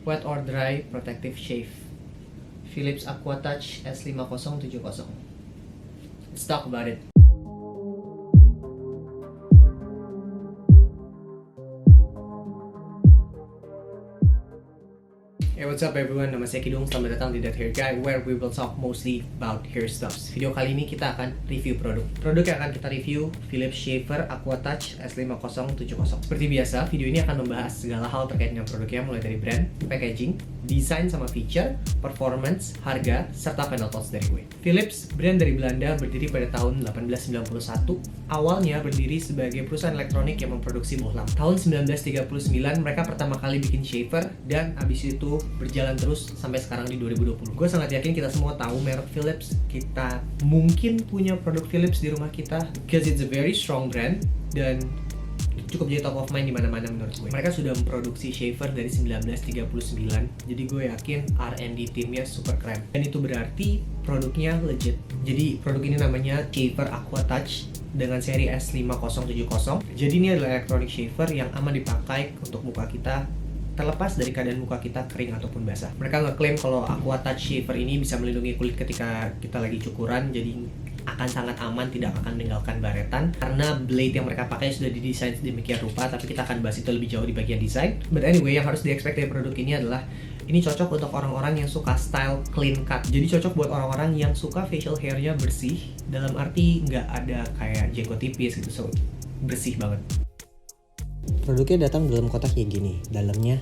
Wet or Dry Protective Shave Philips AquaTouch S5070. Let's talk about it. Hey, what's up everyone? Nama saya Kidung, selamat datang di That Hair Guy, where we will talk mostly about hair stuffs. Video kali ini kita akan review produk. Produk yang akan kita review, Philips Shaver AquaTouch S5070. Seperti biasa, video ini akan membahas segala hal terkait dengan produknya, mulai dari brand, packaging, desain sama feature, performance, harga, serta final thoughts dari gue. Philips, brand dari Belanda, berdiri pada tahun 1891. Awalnya berdiri sebagai perusahaan elektronik yang memproduksi bohlam. Tahun 1939 mereka pertama kali bikin shaver, dan abis itu berjalan terus sampai sekarang di 2020. Gue sangat yakin kita semua tahu merek Philips. Kita mungkin punya produk Philips di rumah kita because it's a very strong brand dan cukup jadi top of mind di mana-mana menurut gue. Mereka sudah memproduksi shaver dari 1939. Jadi gue yakin R&D timnya super keren. Dan itu berarti produknya legit. Jadi produk ini namanya Shaver AquaTouch dengan seri S5070. Jadi ini adalah electronic shaver yang aman dipakai untuk muka kita, terlepas dari keadaan muka kita kering ataupun basah. Mereka ngeklaim kalau AquaTouch Shaver ini bisa melindungi kulit ketika kita lagi cukuran, jadi akan sangat aman, tidak akan meninggalkan baretan. Karena blade yang mereka pakai sudah didesain sedemikian rupa, tapi kita akan bahas itu lebih jauh di bagian desain. But anyway, yang harus di-expect dari produk ini adalah ini cocok untuk orang-orang yang suka style clean cut. Jadi cocok buat orang-orang yang suka facial hair-nya bersih, dalam arti nggak ada kayak jenggot tipis gitu, so bersih banget. Produknya datang dalam kotak kayak gini, dalamnya,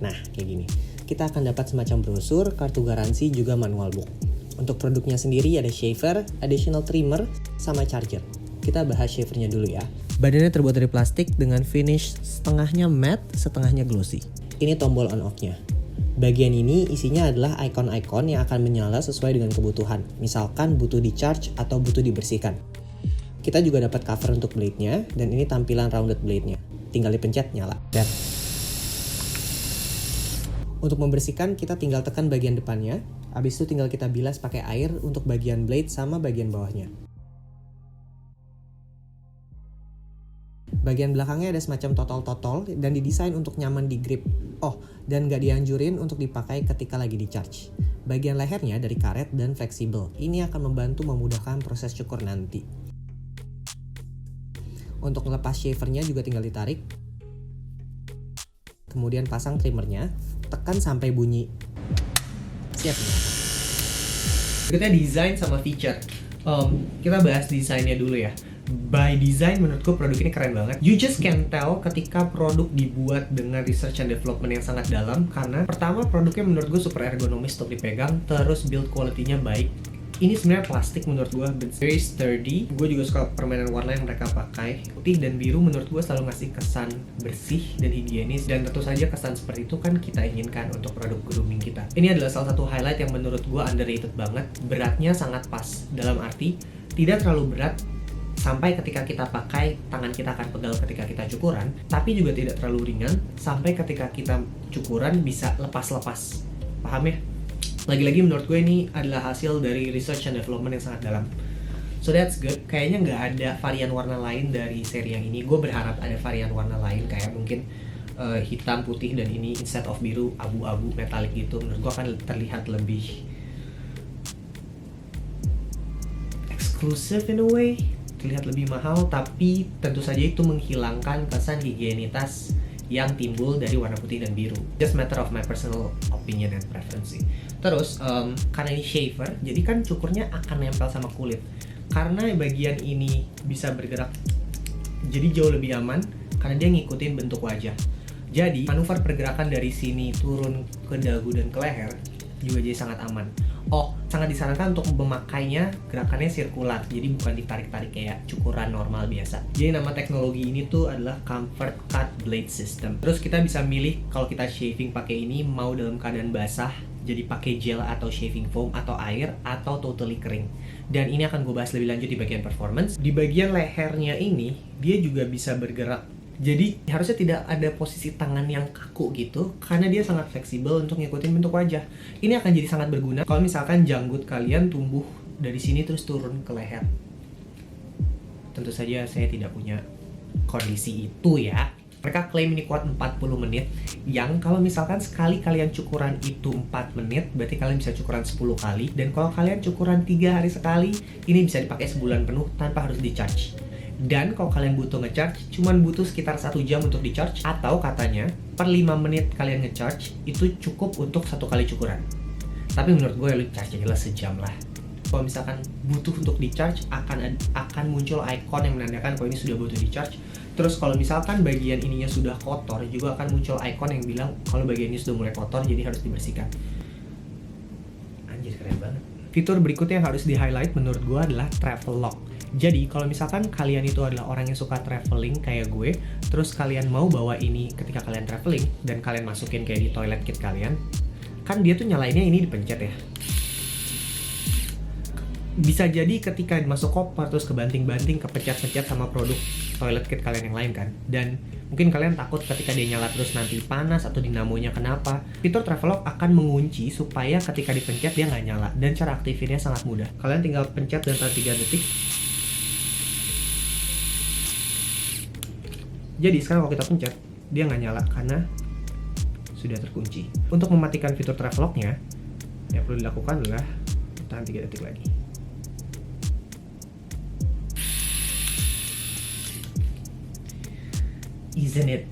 nah kayak gini. Kita akan dapat semacam brosur, kartu garansi, juga manual book. Untuk produknya sendiri ada shaver, additional trimmer, sama charger. Kita bahas shavernya dulu ya. Badannya terbuat dari plastik dengan finish setengahnya matte, setengahnya glossy. Ini tombol on off-nya. Bagian ini isinya adalah icon-icon yang akan menyala sesuai dengan kebutuhan. Misalkan butuh di-charge atau butuh dibersihkan. Kita juga dapat cover untuk blade-nya, dan ini tampilan rounded blade-nya. Tinggal dipencet, nyala. Dan untuk membersihkan, kita tinggal tekan bagian depannya. Habis itu tinggal kita bilas pakai air untuk bagian blade sama bagian bawahnya. Bagian belakangnya ada semacam totol-totol dan didesain untuk nyaman di grip. Oh, dan gak dianjurin untuk dipakai ketika lagi di charge. Bagian lehernya dari karet dan fleksibel. Ini akan membantu memudahkan proses cukur nanti. Untuk ngelepas shavernya juga tinggal ditarik. Kemudian pasang trimmernya, tekan sampai bunyi. Siap. Berikutnya desain sama feature. Kita bahas desainnya dulu ya. By design menurutku produk ini keren banget. You just can tell ketika produk dibuat dengan research and development yang sangat dalam. Karena pertama produknya menurut gue super ergonomis untuk dipegang. Terus build quality-nya baik. Ini sebenarnya plastik menurut gue, but very sturdy. Gue juga suka permainan warna yang mereka pakai. Putih dan biru menurut gue selalu ngasih kesan bersih dan higienis. Dan tentu saja kesan seperti itu kan kita inginkan untuk produk grooming kita. Ini adalah salah satu highlight yang menurut gue underrated banget. Beratnya sangat pas, dalam arti tidak terlalu berat sampai ketika kita pakai, tangan kita akan pegal ketika kita cukuran. Tapi juga tidak terlalu ringan sampai ketika kita cukuran bisa lepas-lepas. Paham ya? Lagi-lagi menurut gue ini adalah hasil dari research and development yang sangat dalam. So that's good. Kayaknya nggak ada varian warna lain dari seri yang ini. Gue berharap ada varian warna lain kayak mungkin hitam, putih, dan ini instead of biru, abu-abu, metalik gitu. Menurut gue akan terlihat lebih exclusive in a way. Terlihat lebih mahal, tapi tentu saja itu menghilangkan kesan higienitas yang timbul dari warna putih dan biru. Just matter of my personal opinion and preference. Terus, karena ini shaver, jadi kan cukurnya akan nempel sama kulit. Karena bagian ini bisa bergerak, jadi jauh lebih aman karena dia ngikutin bentuk wajah. Jadi, manuver pergerakan dari sini turun ke dagu dan ke leher juga jadi sangat aman. Oh, sangat disarankan untuk memakainya gerakannya sirkular, jadi bukan ditarik-tarik kayak cukuran normal biasa. Jadi nama teknologi ini tuh adalah Comfort Cut Blade System. Terus kita bisa milih kalau kita shaving pakai ini mau dalam keadaan basah, jadi pakai gel atau shaving foam atau air, atau totally kering. Dan ini akan gue bahas lebih lanjut di bagian performance. Di bagian lehernya ini, dia juga bisa bergerak. Jadi harusnya tidak ada posisi tangan yang kaku gitu, karena dia sangat fleksibel untuk ngikutin bentuk wajah. Ini akan jadi sangat berguna kalau misalkan janggut kalian tumbuh dari sini terus turun ke leher. Tentu saja saya tidak punya kondisi itu ya. Mereka klaim ini kuat 40 menit, yang kalau misalkan sekali kalian cukuran itu 4 menit, berarti kalian bisa cukuran 10 kali. Dan kalau kalian cukuran 3 hari sekali, ini bisa dipakai sebulan penuh tanpa harus di-charge. Dan kalau kalian butuh nge-charge, cuman butuh sekitar 1 jam untuk di-charge, atau katanya per 5 menit kalian nge-charge, itu cukup untuk 1 kali cukuran. Tapi menurut gue lu charge aja lah sejam lah. Kalau misalkan butuh untuk di-charge, akan muncul icon yang menandakan kalau ini sudah butuh di-charge. Terus kalau misalkan bagian ininya sudah kotor, juga akan muncul icon yang bilang kalau bagian ini sudah mulai kotor, jadi harus dibersihkan. Anjir, keren banget. Fitur berikutnya yang harus di-highlight menurut gue adalah travel log. Jadi kalau misalkan kalian itu adalah orang yang suka traveling kayak gue, terus kalian mau bawa ini ketika kalian traveling, dan kalian masukin kayak di toilet kit kalian, kan dia tuh nyalainnya ini dipencet ya. Bisa jadi ketika masuk koper terus kebanting-banting, kepencet-pencet sama produk toilet kit kalian yang lain kan. Dan mungkin kalian takut ketika dia nyala terus nanti panas atau dinamonya kenapa. Fitur Travelog akan mengunci supaya ketika dipencet dia nggak nyala. Dan cara aktifinnya sangat mudah. Kalian tinggal pencet dan tahan 3 detik. Jadi sekarang kalau kita pencet, dia nggak nyala karena sudah terkunci. Untuk mematikan fitur Travelognya, yang perlu dilakukan adalah tahan 3 detik lagi. Isn't it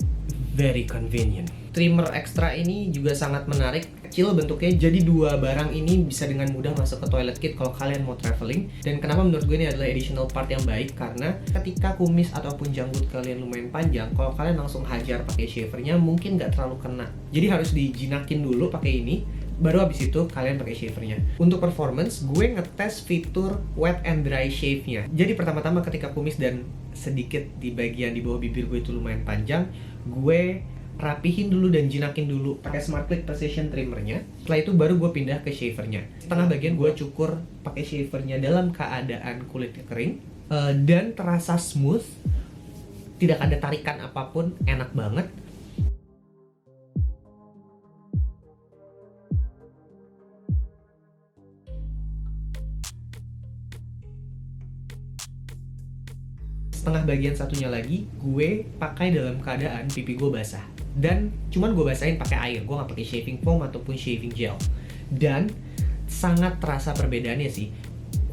very convenient? Trimmer ekstra ini juga sangat menarik. Kecil bentuknya, jadi 2 barang ini bisa dengan mudah masuk ke toilet kit kalau kalian mau traveling. Dan kenapa menurut gue ini adalah additional part yang baik, karena ketika kumis ataupun janggut kalian lumayan panjang, kalau kalian langsung hajar pakai shavernya mungkin nggak terlalu kena. Jadi harus dijinakin dulu pakai ini, baru habis itu kalian pakai shavernya. Untuk performance, gue ngetes fitur wet and dry shave-nya. Jadi pertama-tama ketika kumis dan sedikit di bagian di bawah bibir gue itu lumayan panjang, gue rapihin dulu dan jinakin dulu pakai Smart Click Precision Trimmernya. Setelah itu baru gue pindah ke shavernya. Setengah bagian gue cukur pakai shavernya dalam keadaan kulitnya kering, dan terasa smooth, tidak ada tarikan apapun, enak banget. Setengah bagian satunya lagi gue pakai dalam keadaan pipi gue basah, dan cuman gue basahin pakai air, gue nggak pakai shaving foam ataupun shaving gel. Dan sangat terasa perbedaannya sih.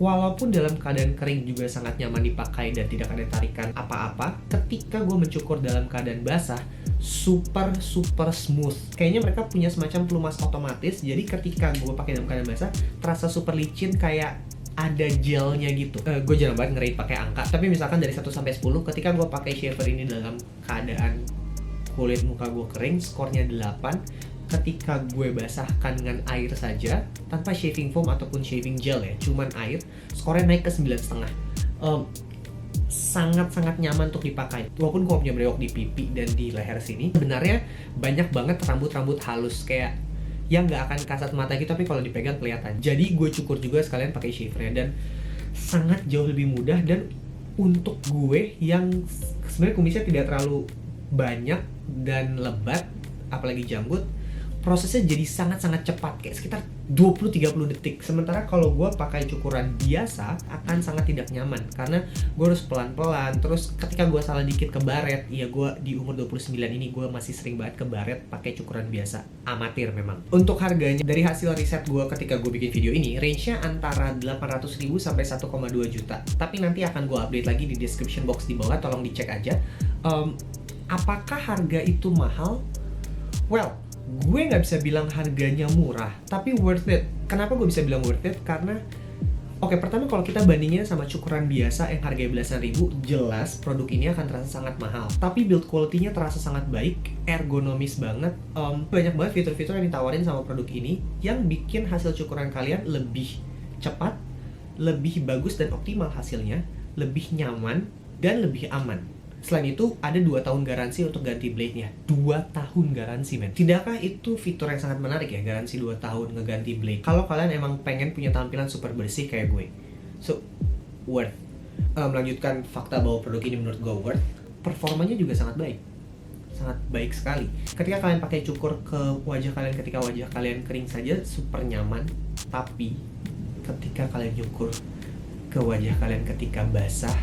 Walaupun dalam keadaan kering juga sangat nyaman dipakai dan tidak ada tarikan apa-apa, ketika gue mencukur dalam keadaan basah, super smooth. Kayaknya mereka punya semacam pelumas otomatis, jadi ketika gue pakai dalam keadaan basah terasa super licin, kayak ada gelnya gitu. Gue jarang banget ngerate pakai angka, tapi misalkan dari 1 sampai 10, ketika gue pakai shaver ini dalam keadaan kulit muka gue kering, skornya 8. Ketika gue basahkan dengan air saja, tanpa shaving foam ataupun shaving gel ya, cuman air, skornya naik ke 9,5. Sangat-sangat nyaman untuk dipakai. Walaupun gue punya brewok di pipi dan di leher sini, sebenarnya banyak banget rambut-rambut halus kayak yang nggak akan kasat mata gitu, tapi kalau dipegang kelihatan. Jadi gue cukur juga sekalian pakai shavernya, dan sangat jauh lebih mudah. Dan untuk gue yang sebenarnya kumisnya tidak terlalu banyak dan lebat, apalagi janggut, prosesnya jadi sangat-sangat cepat, kayak sekitar 20-30 detik. Sementara kalau gue pakai cukuran biasa akan sangat tidak nyaman, karena gue harus pelan-pelan. Terus ketika gue salah dikit ke baret, ya gue di umur 29 ini gue masih sering banget ke baret pakai cukuran biasa, amatir memang. Untuk harganya, dari hasil riset gue ketika gue bikin video ini, range-nya antara 800.000 sampai 1,2 juta. Tapi nanti akan gue update lagi di description box di bawah, tolong dicek aja. Apakah harga itu mahal? Well, gue nggak bisa bilang harganya murah, tapi worth it. Kenapa gue bisa bilang worth it? Karena pertama kalau kita bandingin sama cukuran biasa yang harganya belasan ribu, jelas produk ini akan terasa sangat mahal. Tapi build quality-nya terasa sangat baik, ergonomis banget. Banyak banget fitur-fitur yang ditawarin sama produk ini yang bikin hasil cukuran kalian lebih cepat, lebih bagus dan optimal hasilnya, lebih nyaman, dan lebih aman. Selain itu, ada 2 tahun garansi untuk ganti blade-nya. 2 tahun garansi, men. Tidakkah itu fitur yang sangat menarik ya, garansi 2 tahun ngeganti blade? Kalau kalian emang pengen punya tampilan super bersih kayak gue. So, worth. Melanjutkan fakta bahwa produk ini menurut gue worth, performanya juga sangat baik. Sangat baik sekali. Ketika kalian pakai cukur ke wajah kalian, ketika wajah kalian kering saja, super nyaman. Tapi, ketika kalian cukur ke wajah kalian ketika basah,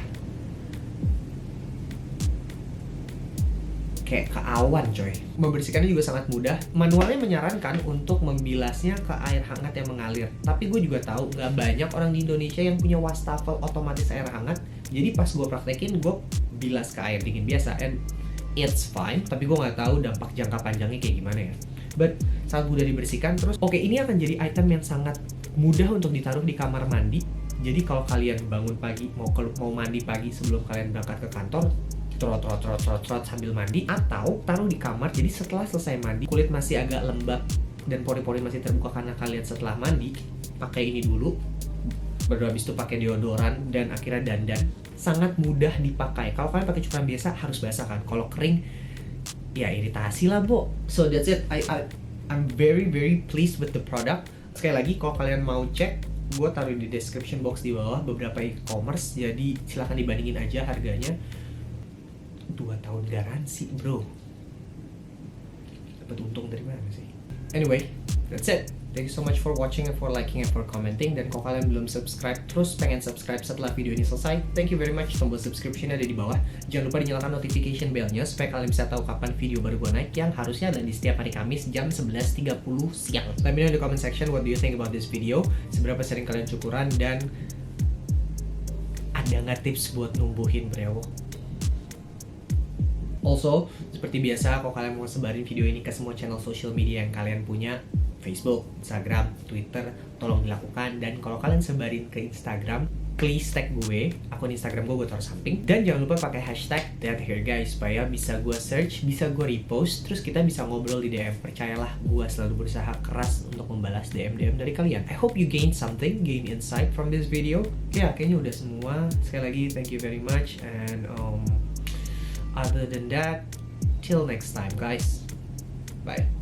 kayak ke awan coy. Membersihkannya juga sangat mudah. Manualnya menyarankan untuk membilasnya ke air hangat yang mengalir. Tapi gue juga tahu nggak banyak orang di Indonesia yang punya wastafel otomatis air hangat. Jadi pas gue praktekin, gue bilas ke air dingin biasa, and it's fine. Tapi gue nggak tahu dampak jangka panjangnya kayak gimana ya. But sangat mudah dibersihkan. Terus oke, ini akan jadi item yang sangat mudah untuk ditaruh di kamar mandi. Jadi kalau kalian bangun pagi mau mandi pagi sebelum kalian berangkat ke kantor, trot sambil mandi, atau taruh di kamar. Jadi setelah selesai mandi, kulit masih agak lembab dan pori-pori masih terbuka karena kalian setelah mandi, pakai ini dulu, baru habis itu pakai deodoran dan akhirnya dandan. Sangat mudah dipakai. Kalau kalian pakai cukuran biasa harus basah kan. Kalau kering ya iritasi lah, Bo. So that's it. I'm very pleased with the product. Sekali lagi, kalau kalian mau cek, gue taruh di description box di bawah beberapa e-commerce, jadi silahkan dibandingin aja harganya. 2 tahun garansi, bro. Dapat untung dari mana sih? Anyway, that's it. Thank you so much for watching and for liking and for commenting. Dan kalau kalian belum subscribe, terus pengen subscribe setelah video ini selesai, thank you very much. Tombol subscription ada di bawah. Jangan lupa dinyalakan notification bell-nya supaya kalian bisa tahu kapan video baru gue naik, yang harusnya ada di setiap hari Kamis jam 11.30 siang. Let me know in the comment section what do you think about this video. Seberapa sering kalian cukuran, dan ada nggak tips buat numbuhin brewok? Also, seperti biasa, kalau kalian mau sebarin video ini ke semua channel social media yang kalian punya, Facebook, Instagram, Twitter, tolong dilakukan. Dan kalau kalian sebarin ke Instagram, please tag gue, akun Instagram gue taruh samping. Dan jangan lupa pakai hashtag #ThatHairGuy supaya bisa gue search, bisa gue repost, terus kita bisa ngobrol di DM. Percayalah, gue selalu berusaha keras untuk membalas DM dari kalian. I hope you gain something, gain insight from this video. Ya, kayaknya udah semua. Sekali lagi, thank you very much. And other than that, till next time guys, bye.